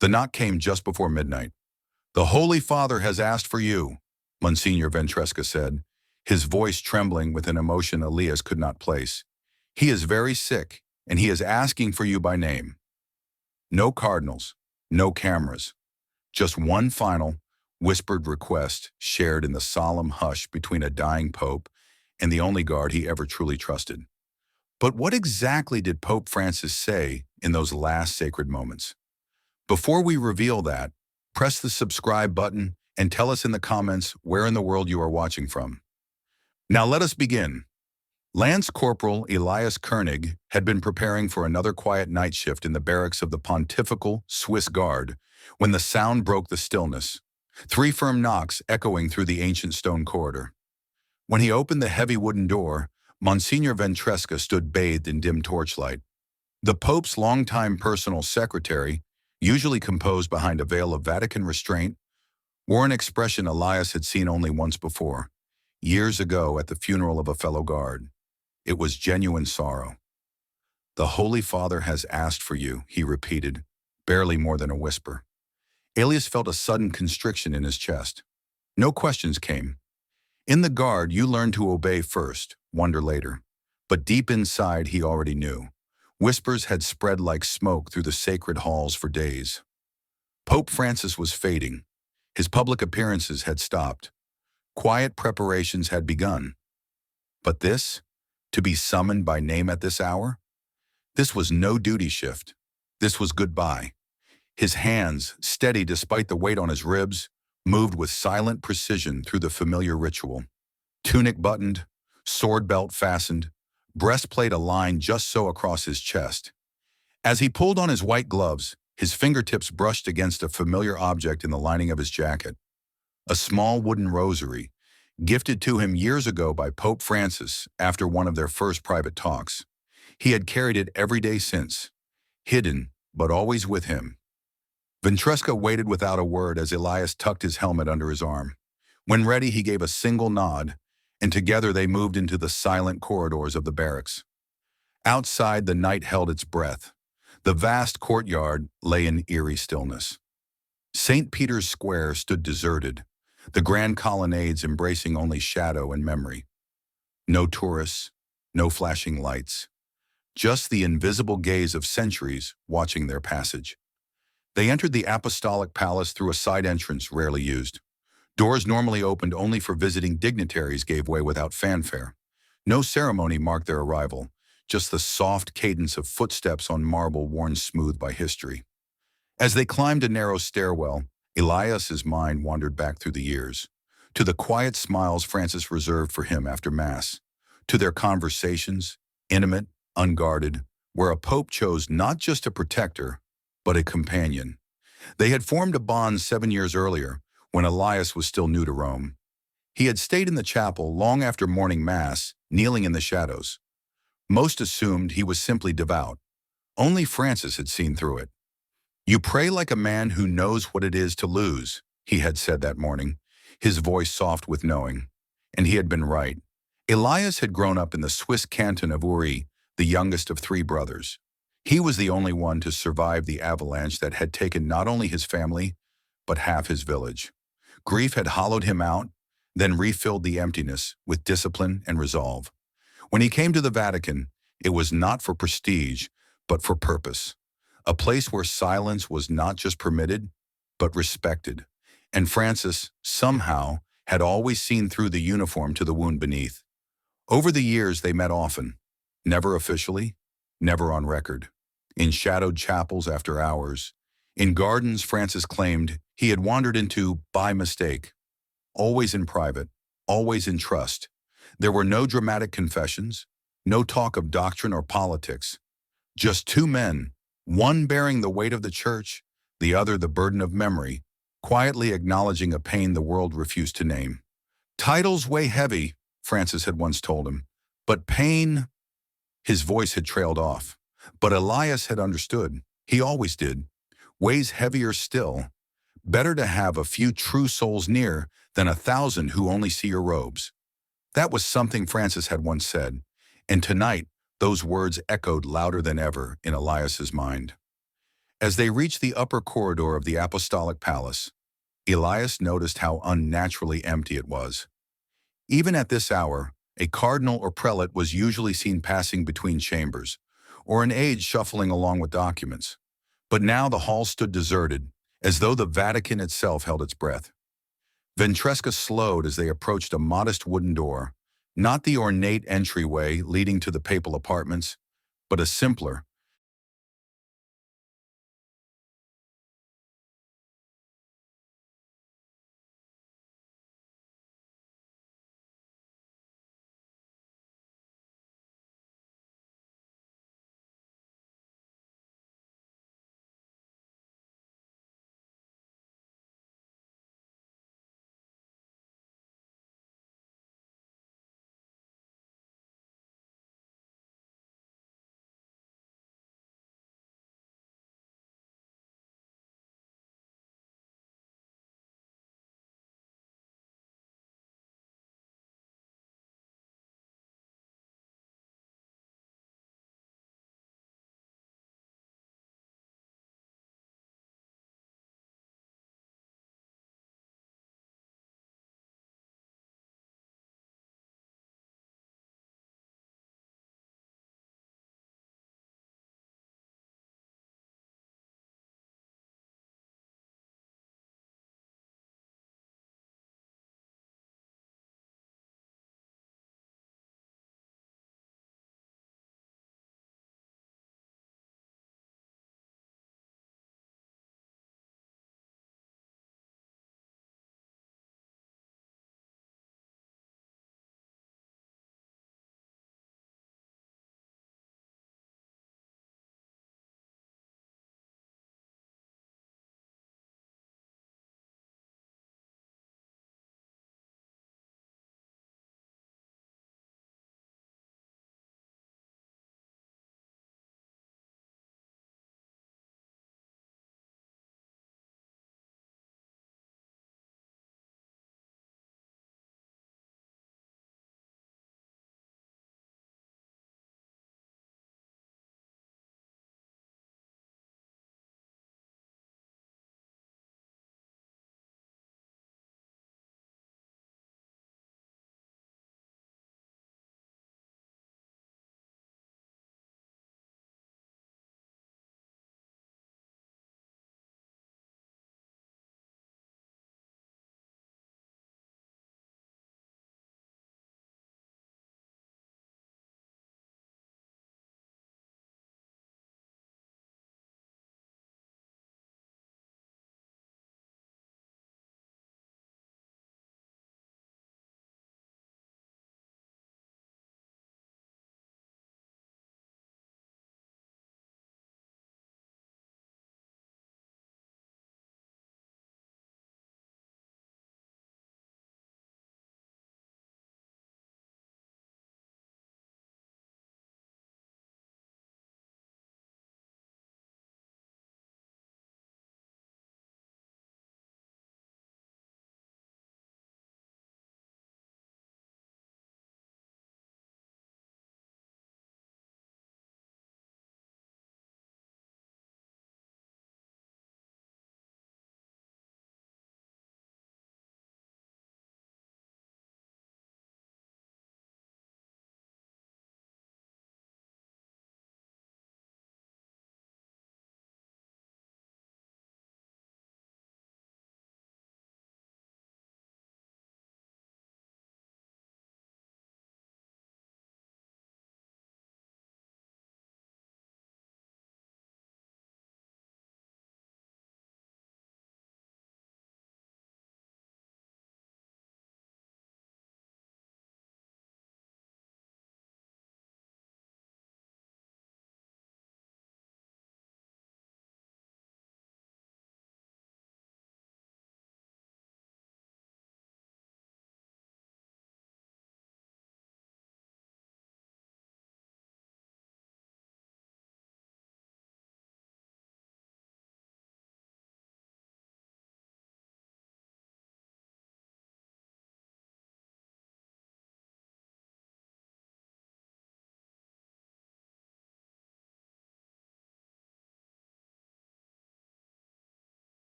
The knock came just before midnight. "The Holy Father has asked for you," Monsignor Ventresca said, his voice trembling with an emotion Elias could not place. "He is very sick, and he is asking for you by name." No cardinals, no cameras, just one final, whispered request shared in the solemn hush between a dying pope and the only guard he ever truly trusted. But what exactly did Pope Francis say in those last sacred moments? Before we reveal that, press the subscribe button and tell us in the comments where in the world you are watching from. Now let us begin. Lance Corporal Elias Koenig had been preparing for another quiet night shift in the barracks of the Pontifical Swiss Guard when the sound broke the stillness, 3 firm knocks echoing through the ancient stone corridor. When he opened the heavy wooden door, Monsignor Ventresca stood bathed in dim torchlight. The Pope's longtime personal secretary, usually composed behind a veil of Vatican restraint, wore an expression Elias had seen only once before, years ago at the funeral of a fellow guard. It was genuine sorrow. "The Holy Father has asked for you," he repeated, barely more than a whisper. Elias felt a sudden constriction in his chest. No questions came. In the guard, you learn to obey first, wonder later. But deep inside, he already knew. Whispers had spread like smoke through the sacred halls for days. Pope Francis was fading. His public appearances had stopped. Quiet preparations had begun. But this, to be summoned by name at this hour? This was no duty shift. This was goodbye. His hands, steady despite the weight on his ribs, moved with silent precision through the familiar ritual. Tunic buttoned, sword belt fastened, breastplate aligned just so across his chest. As he pulled on his white gloves, his fingertips brushed against a familiar object in the lining of his jacket. A small wooden rosary, gifted to him years ago by Pope Francis after one of their first private talks. He had carried it every day since, hidden, but always with him. Ventresca waited without a word as Elias tucked his helmet under his arm. When ready, he gave a single nod, and together they moved into the silent corridors of the barracks. Outside, the night held its breath. The vast courtyard lay in eerie stillness. St. Peter's Square stood deserted, the grand colonnades embracing only shadow and memory. No tourists, no flashing lights, just the invisible gaze of centuries watching their passage. They entered the Apostolic Palace through a side entrance rarely used. Doors normally opened only for visiting dignitaries gave way without fanfare. No ceremony marked their arrival, just the soft cadence of footsteps on marble worn smooth by history. As they climbed a narrow stairwell, Elias's mind wandered back through the years, to the quiet smiles Francis reserved for him after Mass, to their conversations, intimate, unguarded, where a pope chose not just a protector, but a companion. They had formed a bond 7 years earlier, when Elias was still new to Rome. He had stayed in the chapel long after morning Mass, kneeling in the shadows. Most assumed he was simply devout. Only Francis had seen through it. "You pray like a man who knows what it is to lose," he had said that morning, his voice soft with knowing. And he had been right. Elias had grown up in the Swiss canton of Uri, the youngest of 3 brothers. He was the only one to survive the avalanche that had taken not only his family, but half his village. Grief had hollowed him out, then refilled the emptiness with discipline and resolve. When he came to the Vatican, it was not for prestige, but for purpose. A place where silence was not just permitted, but respected. And Francis, somehow, had always seen through the uniform to the wound beneath. Over the years, they met often, never officially, never on record. In shadowed chapels after hours, in gardens Francis claimed he had wandered into by mistake. Always in private, always in trust. There were no dramatic confessions, no talk of doctrine or politics. Just 2 men, one bearing the weight of the church, the other the burden of memory, quietly acknowledging a pain the world refused to name. "Titles weigh heavy," Francis had once told him, "but pain—" His voice had trailed off. But Elias had understood. He always did. "Weighs heavier still. Better to have a few true souls near than 1,000 who only see your robes." That was something Francis had once said, and tonight those words echoed louder than ever in Elias's mind. As they reached the upper corridor of the Apostolic Palace, Elias noticed how unnaturally empty it was. Even at this hour, a cardinal or prelate was usually seen passing between chambers, or an aide shuffling along with documents. But now the hall stood deserted, as though the Vatican itself held its breath. Ventresca slowed as they approached a modest wooden door, not the ornate entryway leading to the papal apartments, but a simpler,